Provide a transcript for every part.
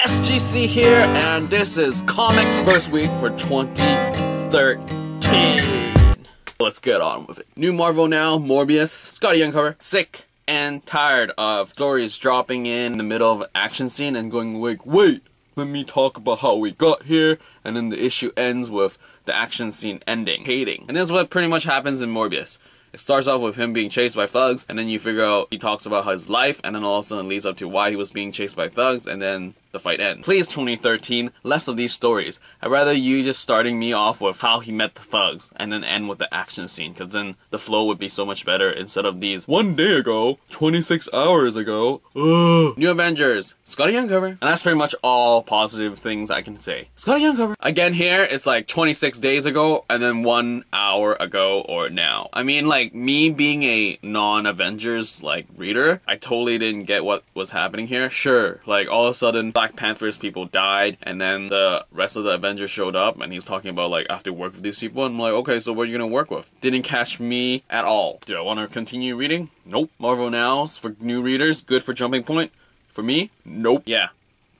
SGC here, and this is Comics first week for 2013. Let's get on with it. New Marvel now, Morbius. Scotty Young cover. Sick and tired of stories dropping in the middle of an action scene and going like, wait, let me talk about how we got here, and then the issue ends with the action scene ending. Hating. And this is what pretty much happens in Morbius. It starts off with him being chased by thugs, and then you figure out he talks about his life, and then all of a sudden it leads up to why he was being chased by thugs, and then the fight ends. Please, 2013, less of these stories. I'd rather you just starting me off with how he met the thugs, and then end with the action scene, because then the flow would be so much better instead of these 1 day ago, 26 hours ago, New Avengers, Scotty Young cover. And that's pretty much all positive things I can say. Scotty Young cover. Again here, it's like 26 days ago, and then 1 hour ago or now. I mean, like, me being a non-Avengers, like, reader, I totally didn't get what was happening here. Sure, like, all of a sudden, Black Panther's people died, and then the rest of the Avengers showed up, and he's talking about, like, I have to work with these people, and I'm like, okay, so what are you gonna work with? Didn't catch me at all. Do I want to continue reading? Nope. Marvel Now's for new readers, good for jumping point. For me, nope. Yeah,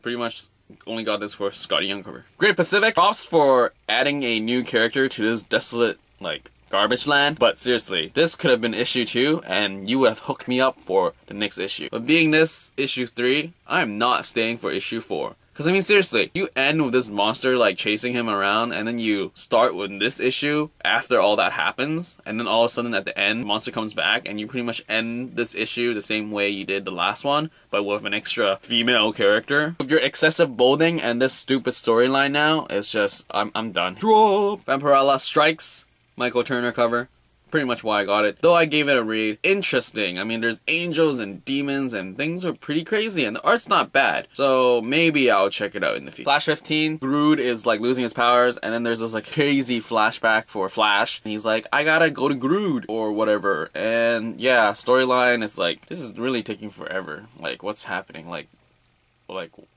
pretty much only got this for Scotty Young cover. Great Pacific, props for adding a new character to this desolate, like, garbage land, but seriously, this could have been issue 2 and you would have hooked me up for the next issue. But being this issue 3, I'm not staying for issue 4. Because I mean, seriously, you end with this monster like chasing him around, and then you start with this issue after all that happens, and then all of a sudden at the end, the monster comes back, and you pretty much end this issue the same way you did the last one, but with an extra female character. With your excessive bolding and this stupid storyline now, it's just, I'm done. Drop! Vampirella Strikes. Michael Turner cover. Pretty much why I got it. Though I gave it a read. Interesting. I mean, there's angels and demons and things are pretty crazy, and the art's not bad. So maybe I'll check it out in the future. Flash 15. Groot is like losing his powers, and then there's this like crazy flashback for Flash. And he's like, I gotta go to Groot or whatever. And yeah, storyline is like, this is really taking forever. Like, what's happening? Like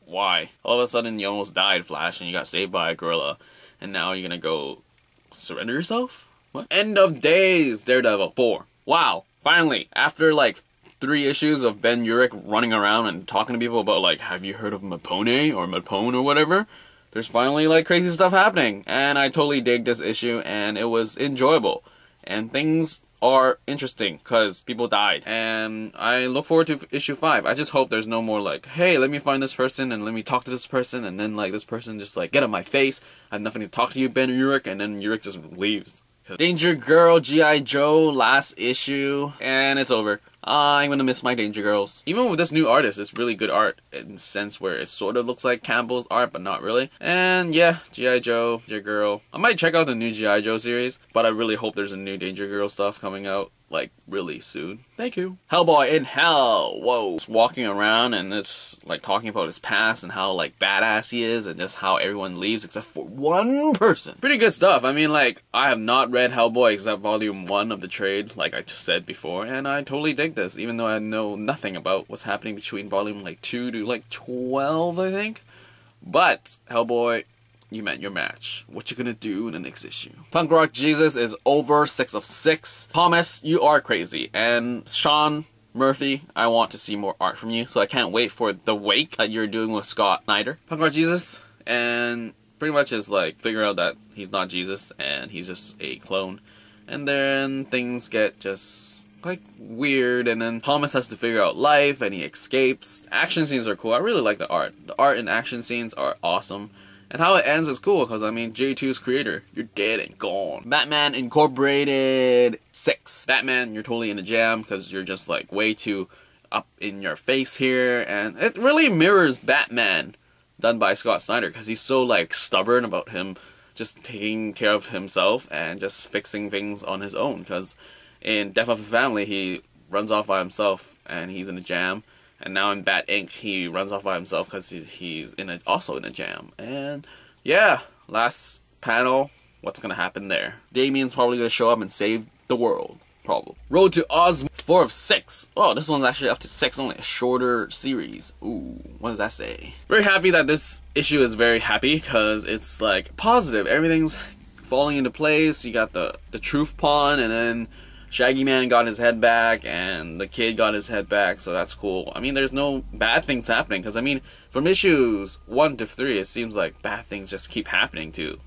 why? All of a sudden you almost died, Flash, and you got saved by a gorilla. And now you're gonna go surrender yourself? What? End of Days, Daredevil 4. Wow, finally, after like 3 issues of Ben Urich running around and talking to people about like, have you heard of Mapone or Mapone or whatever? There's finally like crazy stuff happening, and I totally dig this issue, and it was enjoyable. And things are interesting because people died, and I look forward to issue 5. I just hope there's no more like, hey, let me find this person and let me talk to this person, and then like this person just like, get on my face, I have nothing to talk to you, Ben Urich, and then Urich just leaves. Danger Girl, G.I. Joe, last issue, and it's over. I'm gonna miss my Danger Girls. Even with this new artist, it's really good art in the sense where it sort of looks like Campbell's art, but not really. And yeah, G.I. Joe, Danger Girl. I might check out the new G.I. Joe series, but I really hope there's a new Danger Girl stuff coming out, like, really soon. Thank you. Hellboy In Hell. Whoa. Just walking around and it's like talking about his past and how like badass he is and just how everyone leaves except for one person. Pretty good stuff. I mean, like, I have not read Hellboy except volume 1 of the trade, like I just said before, and I totally dig this, even though I know nothing about what's happening between volume like 2 to like 12, I think. But Hellboy, you met your match. What you gonna do in the next issue? Punk Rock Jesus is over, 6 of 6. Thomas, you are crazy. And Sean Murphy, I want to see more art from you, so I can't wait for the wake that you're doing with Scott Snyder. Punk Rock Jesus, and pretty much is like figure out that he's not Jesus and he's just a clone. And then things get just like weird, and then Thomas has to figure out life and he escapes. Action scenes are cool. I really like the art. The art and action scenes are awesome. And how it ends is cool, because, I mean, J2's creator, you're dead and gone. Batman Incorporated 6. Batman, you're totally in a jam, because you're just, like, way too up in your face here. And it really mirrors Batman, done by Scott Snyder, because he's so, like, stubborn about him just taking care of himself and just fixing things on his own. Because in Death of a Family, he runs off by himself, and he's in a jam. And now in Bat Inc., he runs off by himself because he's also in a jam. And yeah, last panel, what's going to happen there? Damien's probably going to show up and save the world. Probably. Road to Oz, 4 of 6. Oh, this one's actually up to 6, only a shorter series. Ooh, what does that say? Very happy that this issue is very happy because it's like positive. Everything's falling into place. You got the truth pawn, and then Shaggy Man got his head back, and the kid got his head back, so that's cool. I mean, there's no bad things happening, because, I mean, from issues 1 to 3, it seems like bad things just keep happening to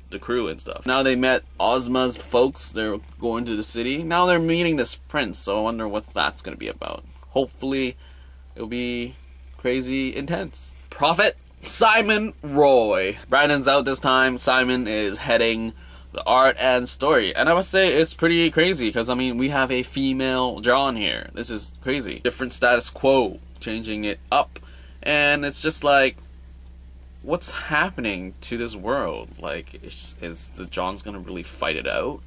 the crew and stuff. Now they met Ozma's folks, they're going to the city. Now they're meeting this prince, so I wonder what that's going to be about. Hopefully, it'll be crazy intense. Prophet Simon Roy. Brandon's out this time. Simon is heading the art and story, and I must say it's pretty crazy because, I mean, we have a female John here. This is crazy. Different status quo, changing it up, and it's just like, what's happening to this world? Like, is the John's gonna really fight it out?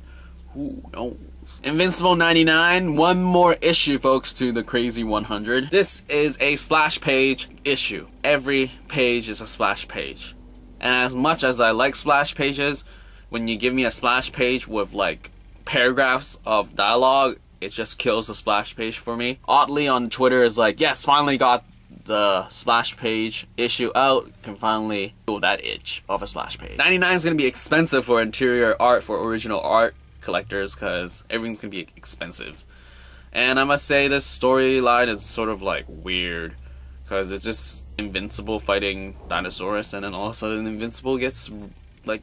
Who knows? Invincible 99, one more issue, folks, to the crazy 100. This is a splash page issue. Every page is a splash page, and as much as I like splash pages, when you give me a splash page with like paragraphs of dialogue, it just kills the splash page for me. Oddly on Twitter is like, yes, finally got the splash page issue out, can finally feel that itch of a splash page. 99 is going to be expensive for interior art, for original art collectors, because everything's going to be expensive. And I must say this storyline is sort of like weird, because it's just Invincible fighting Dinosaurus, and then all of a sudden Invincible gets like,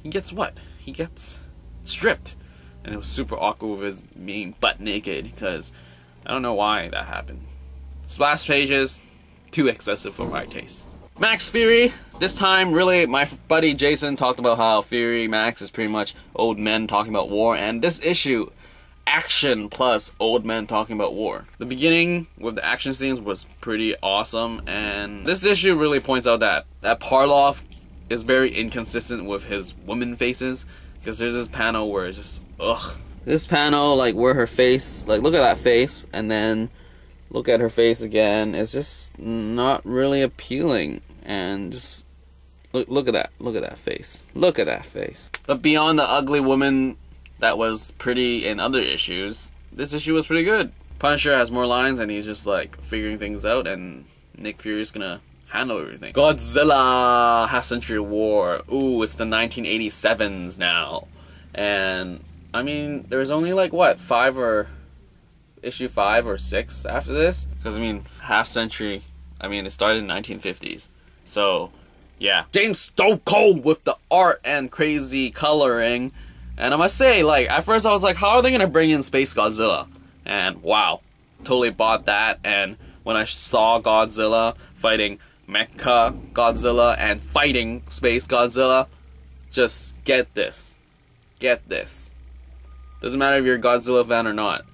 he gets what? He gets stripped. And it was super awkward with his being butt naked, because I don't know why that happened. Splash pages, too excessive for my taste. Max Fury. This time, really, my buddy Jason talked about how Fury Max is pretty much old men talking about war, and this issue, action plus old men talking about war. The beginning with the action scenes was pretty awesome, and this issue really points out that Parloff is very inconsistent with his woman faces, because there's this panel where it's just, ugh. This panel, like, where her face, like, look at that face, and then look at her face again, it's just not really appealing, and just, look at that face. Look at that face. But beyond the ugly woman that was pretty in other issues, this issue was pretty good. Punisher has more lines, and he's just, like, figuring things out, and Nick Fury's gonna handle everything. Godzilla Half-Century War. Ooh, it's the 1987s now. And, I mean, there's only like, what, issue 5 or 6 after this? Because, I mean, half-century, I mean, it started in the 1950s. So, yeah. James Stone with the art and crazy coloring. And I must say, like, at first I was like, how are they going to bring in Space Godzilla? And, wow. Totally bought that. And when I saw Godzilla fighting Mecha Godzilla and fighting Space Godzilla, just get this. Get this. Doesn't matter if you're a Godzilla fan or not.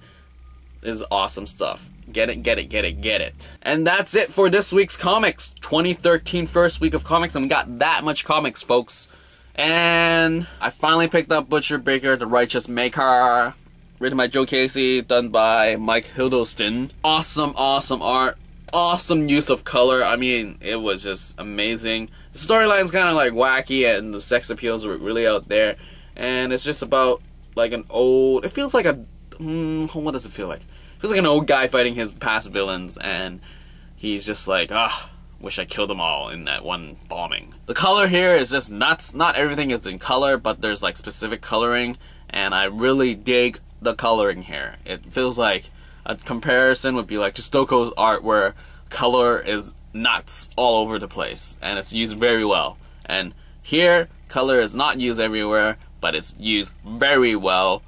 This is awesome stuff. Get it, get it, get it, get it. And that's it for this week's comics. 2013 first week of comics, and we got that much comics, folks. And I finally picked up Butcher Baker, The Righteous Maker. Written by Joe Casey, done by Mike Hiddleston. Awesome, awesome art. Awesome use of color. I mean, it was just amazing. The storyline's kind of like wacky, and the sex appeals were really out there. And it's just about like an old, it feels like a, what does it feel like? It feels like an old guy fighting his past villains, and he's just like, wish I killed them all in that one bombing. The color here is just nuts. Not everything is in color, but there's like specific coloring, and I really dig the coloring here. It feels like a comparison would be like to Stokoe's art, where color is nuts all over the place, and it's used very well. And here, color is not used everywhere, but it's used very well,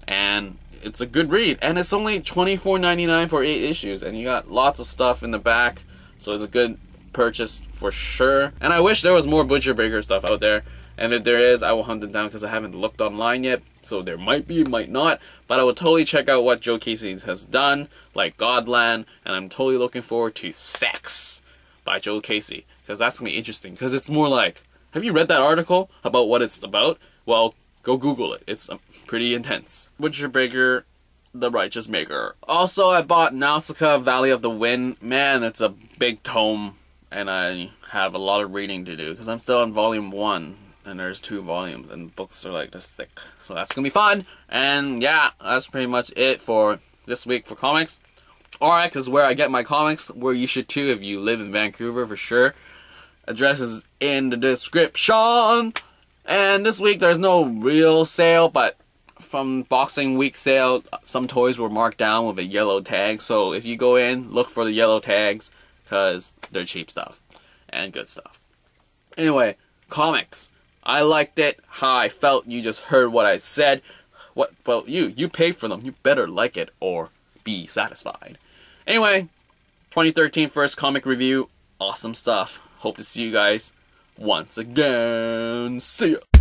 and it's a good read. And it's only $24.99 for 8 issues, and you got lots of stuff in the back, so it's a good purchase for sure. And I wish there was more Butcher Baker stuff out there, and if there is, I will hunt it down, because I haven't looked online yet. So there might be, might not, but I will totally check out what Joe Casey has done, like Godland, and I'm totally looking forward to Sex by Joe Casey, because that's going to be interesting, because it's more like, have you read that article about what it's about? Well, go Google it. It's pretty intense. Butcher Baker, The Righteous Maker. Also, I bought Nausicaa, Valley of the Wind. Man, it's a big tome, and I have a lot of reading to do, because I'm still on volume 1. And there's 2 volumes, and books are like this thick. So that's gonna be fun. And yeah, that's pretty much it for this week for comics. RX is where I get my comics, where you should too if you live in Vancouver for sure. Address is in the description. And this week there's no real sale, but from Boxing Week sale, some toys were marked down with a yellow tag. So if you go in, look for the yellow tags, because they're cheap stuff and good stuff. Anyway, comics. I liked it. How I felt. You just heard what I said. Well, you paid for them. You better like it or be satisfied. Anyway, 2013 first comic review. Awesome stuff. Hope to see you guys once again. See ya.